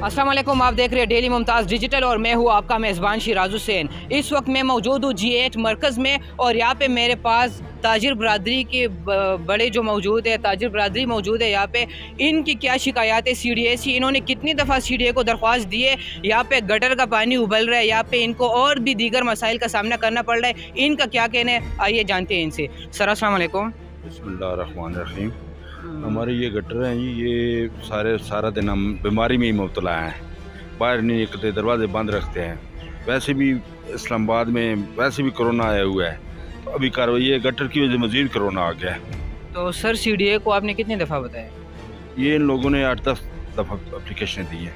अस्सलाम वालेकुम, आप देख रहे हैं डेली मुमताज़ डिजिटल और मैं हूँ आपका मेज़बान शिराज हुसैन। इस वक्त मैं मौजूद हूँ G8 मरकज़ में और यहाँ पे मेरे पास ताजिर बरादरी के बड़े जो मौजूद है, ताजिर बरादरी मौजूद है यहाँ पे। इनकी क्या शिकायत है CDA से, इन्होंने कितनी दफ़ा CDA को दरख्वास्त दी है। यहाँ पे गटर का पानी उबल रहा है, यहाँ पे इनको और भी दीगर मसाइल का सामना करना पड़ रहा है। इनका क्या कहना है, आइए जानते हैं इनसे। सर अस्सलाम वालेकुम। बिस्मिल्लाहिर्रहमानिर्रहीम। हमारे ये गटर हैं जी, ये सारा दिन हम बीमारी में ही मुब्तला हैं, बाहर नहीं निकलते, दरवाजे बंद रखते हैं। वैसे भी इस्लामाबाद में वैसे भी कोरोना आया हुआ है, तो अभी कार्रवाई है, गटर की वजह से मज़ीद कोरोना आ गया है। तो सर CDA को आपने कितनी दफ़ा बताया? ये इन लोगों ने 8-10 दफ़ा अप्लीकेशन दी है,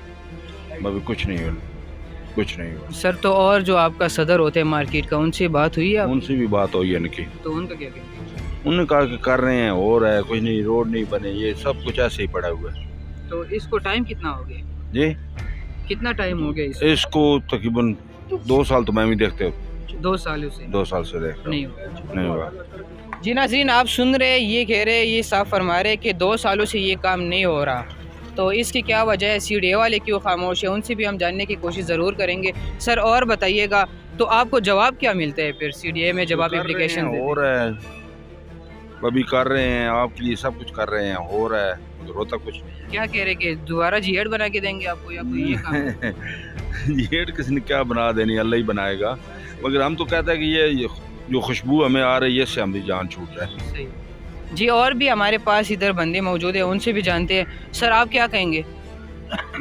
अभी कुछ नहीं हुआ। सर तो और जो आपका सदर होते हैं मार्केट का, उनसे बात हुई है? उनसे भी बात हुई है इनकी, तो उनका क्या कहना है? उन्होंने कहा कि कर रहे हैं, हो रहा है, कुछ नहीं, रोड नहीं बने, ये सब कुछ ऐसे ही पड़ा हुआ है। तो इसको टाइम कितना हो गया? जी, कितना टाइम हो गया इसको तकरीबन 2 साल तो मैं भी देखते हो, 2 सालों से 2 साल से देखता नहीं हूँ, हुआ। नहीं हुआ। जी नाज़रीन, आप सुन रहे हैं, ये कह रहे हैं, ये साफ फरमा रहे हैं कि 2 सालों से ये काम नहीं हो रहा। तो इसकी क्या वजह है, CDA वाले क्यों खामोश है, उनसे भी हम जानने की कोशिश ज़रूर करेंगे। सर और बताइएगा, तो आपको जवाब क्या मिलता है फिर CDA में जब आप एप्लीकेशन हो रहा है, अभी कर रहे हैं, आपके लिए सब कुछ कर रहे हैं, हो रहा है, मगर होता कुछ नहीं। क्या कह रहे कि दोबारा G8 बना के देंगे आपको, या कोई ये काम? ये किसी ने क्या बना देनी, अल्लाह ही बनाएगा। मगर हम तो कहते हैं कि ये जो खुशबू हमें आ रही है, इससे हमारी जान छूट रहा है। सही जी। और भी हमारे पास इधर बंदे मौजूद हैं, उनसे भी जानते हैं। सर आप क्या कहेंगे?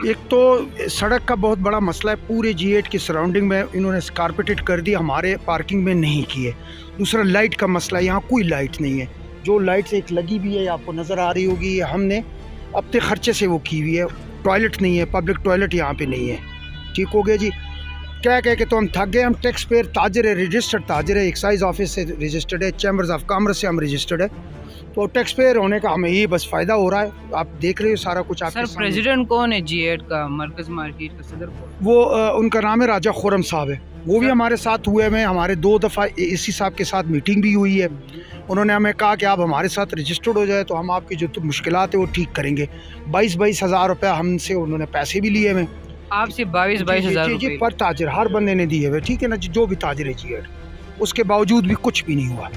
एक तो सड़क का बहुत बड़ा मसला है, पूरे G8 की सराउंडिंग में इन्होंने कारपेटेड कर दी, हमारे पार्किंग में नहीं किए। दूसरा लाइट का मसला है, यहाँ कोई लाइट नहीं है। जो लाइट एक लगी भी है, आपको नज़र आ रही होगी, ये हमने अपने खर्चे से वो की हुई है। टॉयलेट नहीं है, पब्लिक टॉयलेट यहाँ पे नहीं है। ठीक हो गया जी। क्या कह के तो हम थक गए। हम टैक्स पेयर ताजर है, रजिस्टर्ड ताजर है, एक्साइज ऑफिस से रजिस्टर्ड है, चैम्बर्स ऑफ कॉमर्स से हम रजिस्टर्ड है। तो टैक्स पेयर होने का हमें ये बस फ़ायदा हो रहा है। आप देख रहे हो सारा कुछ। आप सर प्रेसिडेंट कौन है G8 का, मरकज़ मार्केट का सदर कौन? वो उनका नाम है राजा खुर्रम साहब है। वो भी हमारे साथ हुए हैं, हमारे 2 दफ़ा AC साहब के साथ मीटिंग भी हुई है। उन्होंने हमें कहा कि आप हमारे साथ रजिस्टर्ड हो जाए तो हम आपकी जो मुश्किलात है वो ठीक करेंगे। 22 हज़ार रुपये हमसे उन्होंने पैसे भी लिए हुए। आपसे 22 हज़ार जी पर ताजर हर बंदे ने दिए हुए, ठीक है ना जी, जो भी ताजर है G8, उसके बावजूद भी कुछ भी नहीं हुआ।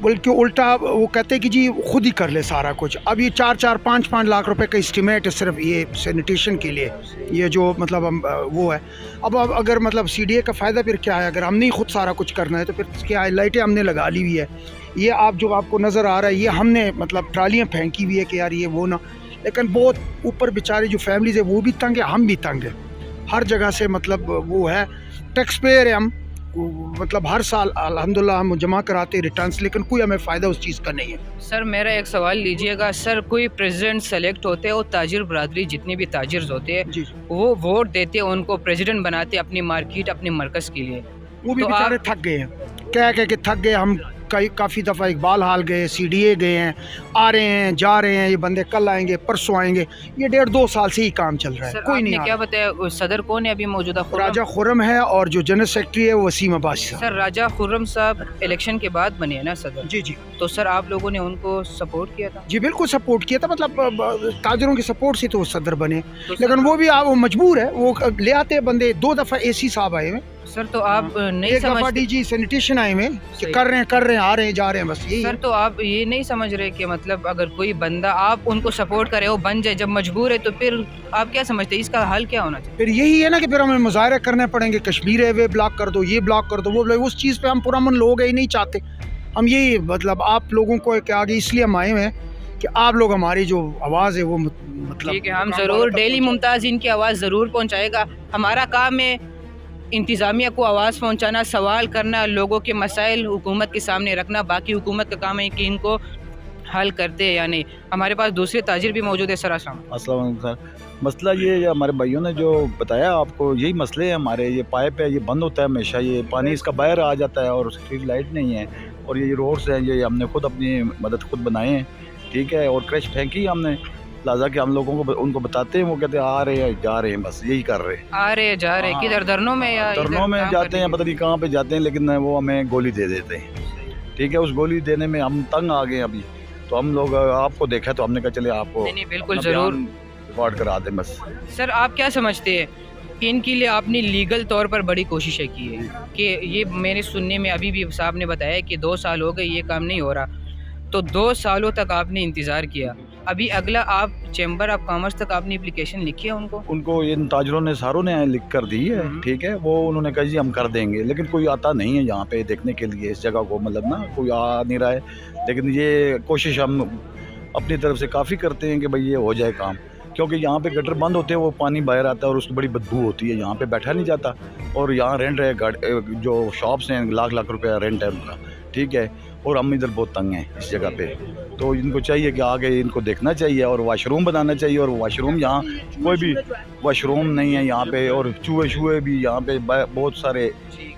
बल्कि उल्टा वो कहते हैं कि जी खुद ही कर ले सारा कुछ। अब ये 4-5 लाख रुपए का एस्टिमेट है सिर्फ ये सैनिटेशन के लिए, ये जो मतलब हम वो है। अब अगर मतलब CDA का फ़ायदा फिर क्या है, अगर हमने ही खुद सारा कुछ करना है तो फिर क्या है। लाइटें हमने लगा ली हुई है, ये आप जो आपको नज़र आ रहा है, ये हमने मतलब ट्रालियाँ फेंकी हुई है कि यार ये वो ना। लेकिन बहुत ऊपर बेचारे जो फैमिलीज़ है वो भी तंग है, हम भी तंग है, हर जगह से मतलब वो है। टैक्स पेयर है हम, मतलब हर साल अल्हम्दुलिल्लाह हम जमा कराते रिटर्न्स, लेकिन कोई हमें फ़ायदा उस चीज़ का नहीं है। सर मेरा एक सवाल लीजिएगा। सर कोई प्रेसिडेंट सेलेक्ट होते हैं और ताजिर बरादरी जितने भी ताजिर होते हैं जी, वो वोट देते हैं, उनको प्रेसिडेंट बनाते हैं अपनी मार्केट, अपने मरकज़ के लिए। वो भी तो बेचारे थक गए हैं, कह के थक गए। हम काफ़ी दफ़ा इकबाल हाल गए, CDA गए हैं, आ रहे हैं जा रहे हैं, ये बंदे कल आएंगे परसों आएंगे। ये 1.5-2 साल से ही काम चल रहा है। सर कोई आपने नहीं क्या बताया, सदर कौन है अभी मौजूदा? राजा खुर्रम है और जो जनरल सेक्रेटरी है वो वसीम अब्बास साहब। सर राजा खुर्रम साहब इलेक्शन के बाद बने हैं ना सदर? जी जी तो सर आप लोगों ने उनको सपोर्ट किया था? जी, बिल्कुल सपोर्ट किया था, मतलब ताजरों के सपोर्ट से तो वो सदर बने। तो लेकिन वो भी वो मजबूर है, वो ले आते बंदे। 2 दफ़ा AC साहब आए हुए, सर तो आप नहीं एक दफ़ा समझते? DG सैनिटेशन आए हुए कि कर रहे हैं आ रहे हैं जा रहे हैं, बस यही सर तो आप ये नहीं समझ रहे कि मतलब अगर कोई बंदा आप उनको सपोर्ट करे, वो बन जाए, जब मजबूर है तो फिर आप क्या समझते हैं इसका हल क्या होना चाहिए? फिर यही है ना कि फिर हमें मुजाहरे करने पड़ेंगे, कश्मीर है वे ब्लॉक कर दो, ये ब्लॉक कर दो, वो ब्लॉक। उस चीज़ पे हम पुरअमन लोग ही नहीं चाहते। हम यही मतलब आप लोगों को के आगे इसलिए हम आए हुए हैं कि आप लोग हमारी जो आवाज़ है वो मतलब ठीक है, हम ज़रूर डेली मुमताज़ इनकी आवाज़ ज़रूर पहुँचाएगा। हमारा काम है इंतज़ामिया को आवाज़ पहुँचाना, सवाल करना, लोगों के मसाइल हुकूमत के सामने रखना। बाकी हुकूमत का काम है कि इनको हल करते हैं या नहीं। हमारे पास दूसरे ताजिर भी मौजूद है। सर अस्सलाम अस्सलाम सर, मसला ये हमारे भाइयों ने जो बताया आपको, यही मसले हैं हमारे। ये पाइप है, ये बंद होता है हमेशा, ये पानी इसका बाहर आ जाता है और स्ट्रीट लाइट नहीं है। और ये रोड्स हैं, ये हमने खुद अपनी मदद खुद बनाए हैं, ठीक है। और क्रश फेंकी हमने प्लाजा के, हम लोगों को उनको बताते हैं, वो कहते हैं आ रहे हैं जा रहे हैं, बस यही कर रहे हैं। आ रहे जा रहे किधर, धरनों में या धरनों में जाते हैं, पता नहीं कहाँ पे जाते हैं, लेकिन वो हमें गोली दे देते हैं, ठीक है। उस गोली देने में हम तंग आ गए अभी। तो हम लोग आपको देखा तो हमने कहा चले आपको नहीं बिल्कुल ज़रूर रिकॉर्ड करा दें बस। सर आप क्या समझते हैं इनके लिए आपने लीगल तौर पर बड़ी कोशिशें की है कि ये मैंने सुनने में अभी भी साहब ने बताया कि 2 साल हो गए ये काम नहीं हो रहा, तो 2 सालों तक आपने इंतज़ार किया, अभी अगला आप चैम्बर ऑफ कॉमर्स तक आपने एप्लीकेशन लिखी है उनको इन ताजरों ने सारों ने लिख कर दी है, ठीक है, वो उन्होंने कहा जी हम कर देंगे, लेकिन कोई आता नहीं है यहाँ पे देखने के लिए इस जगह को, मतलब ना कोई आ नहीं रहा है। लेकिन ये कोशिश हम अपनी तरफ से काफ़ी करते हैं कि भाई ये हो जाए काम, क्योंकि यहाँ पे गटर बंद होते हैं, वो पानी बाहर आता है और उसकी बड़ी बदबू होती है, यहाँ पे बैठा नहीं जाता। और यहाँ रेंट है, जो शॉप्स हैं लाख लाख रुपया रेंट है उनका, ठीक है, और हम इधर बहुत तंग हैं इस जगह पे। तो इनको चाहिए कि आगे इनको देखना चाहिए और वाशरूम बनाना चाहिए, और वाशरूम यहाँ कोई भी वाशरूम नहीं है यहाँ पे, और चूहे शूहे भी यहाँ पे बहुत सारे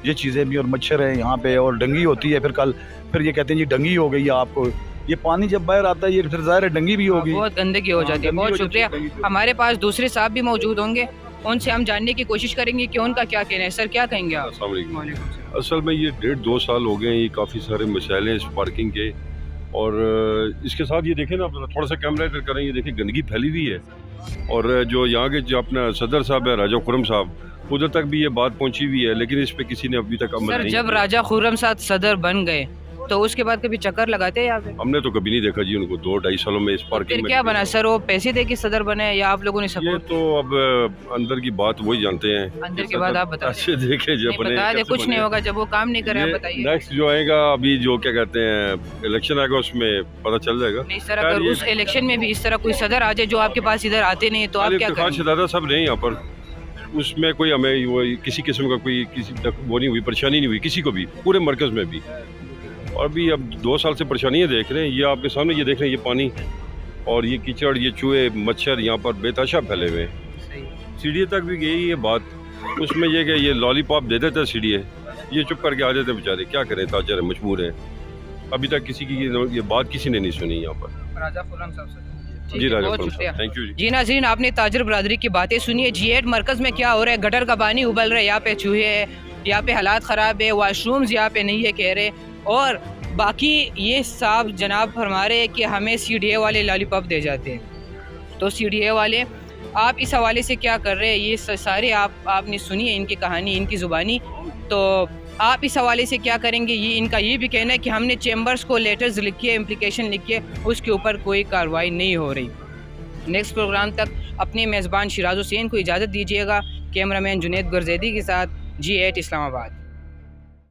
ये चीज़ें भी, और मच्छर हैं यहाँ पे, और डंगी होती है। फिर ये कहते हैं जी डंगी हो गई है आपको, ये पानी जब बाहर आता है ये फिर ज़ाहिर है डंगी भी होगी, बहुत गंदगी हो जाती है। बहुत शुक्रिया। हमारे पास दूसरे साहब भी मौजूद होंगे, उनसे हम जानने की कोशिश करेंगे कि उनका क्या कहना है। सर क्या कहेंगे आप? अस्सलाम वालेकुम। असल में ये 1.5-2 साल हो गए, ये काफ़ी सारे मसाइल हैं इस पार्किंग के, और इसके साथ ये देखें ना, थोड़ा सा कैमरा इधर करें, ये देखें गंदगी फैली हुई है। और जो यहाँ के जो अपना सदर साहब है राजा खुर्रम साहब, उधर तक भी ये बात पहुँची हुई है, लेकिन इस पर किसी ने अभी तक अमल सर नहीं जब किया। राजा खुर्रम साहब सदर बन गए तो उसके बाद कभी चक्कर लगाते हैं यहाँ पे? हमने तो कभी नहीं देखा जी उनको 2-2.5 सालों में इस फिर पार्किंग में। क्या बना सर, वो पैसे दे के सदर बने या आप लोगों ने ये सपोर्ट? तो अब अंदर की बात वही जानते हैं। अंदर की बात आप बता दें। अच्छे देखे जब बने, बता दे, कैसे कुछ नहीं बने। होगा जब वो काम नहीं करे। आप बताइए। नेक्स्ट जो आएगा अभी जो क्या कहते हैं इलेक्शन आएगा, उसमें पता चल जाएगा। नहीं सर, अगर उस इलेक्शन में भी इस तरह कोई सदर आ जाए जो आपके पास इधर आते नहीं, तो आप क्या करेंगे? दादा सब नहीं यहाँ पर, उसमें कोई हमें वो किसी किस्म का कोई किसी वो नहीं हुई, परेशानी नहीं हुई किसी को भी, पूरे मरकज़ में भी। और भी अब 2 साल से परेशानियाँ देख रहे हैं, ये आपके सामने ये देख रहे हैं, ये पानी और ये कीचड़, ये चूहे मच्छर यहाँ पर बेतहाशा फैले हुए हैं। सीढ़ी तक भी गई ये बात, उसमें ये कि ये लॉलीपॉप दे देते हैं सीढ़ी, ये चुप करके आ जाते हैं बेचारे, क्या करें, ताजर है, मजबूर है। अभी तक किसी की ये बात किसी ने नहीं सुनी यहाँ पर। राजा खुर्रम साहब से जी राजा बहुत खुर्रम शुक्रिया। साहब, थैंक यू जी। जी नाज़रीन, आपने ताजर बरादरी की बातें सुनी है। G8 मरकज़ में क्या हो रहा है, गटर का पानी उबल रहा है, यहाँ पे चूहे है, यहाँ पे हालात ख़राब है, वाशरूम्स यहाँ पे नहीं है कह रहे, और बाकी ये साहब जनाब फरमा रहे हैं कि हमें CDA वाले लॉलीपॉप दे जाते हैं। तो CDA वाले आप इस हवाले से क्या कर रहे हैं, ये सारे आपने सुनी है इनकी कहानी, इनकी ज़ुबानी। तो आप इस हवाले से क्या करेंगे, ये इनका ये भी कहना है कि हमने चैम्बर्स को लेटर्स लिखिए, इम्प्लीकेशन लिखिए, उसके ऊपर कोई कार्रवाई नहीं हो रही। नेक्स्ट प्रोग्राम तक अपने मेज़बान शिराज हुसैन को इजाज़त दीजिएगा। कैमरामैन जुनैद गुरजैदी के साथ G8 इस्लामाबाद।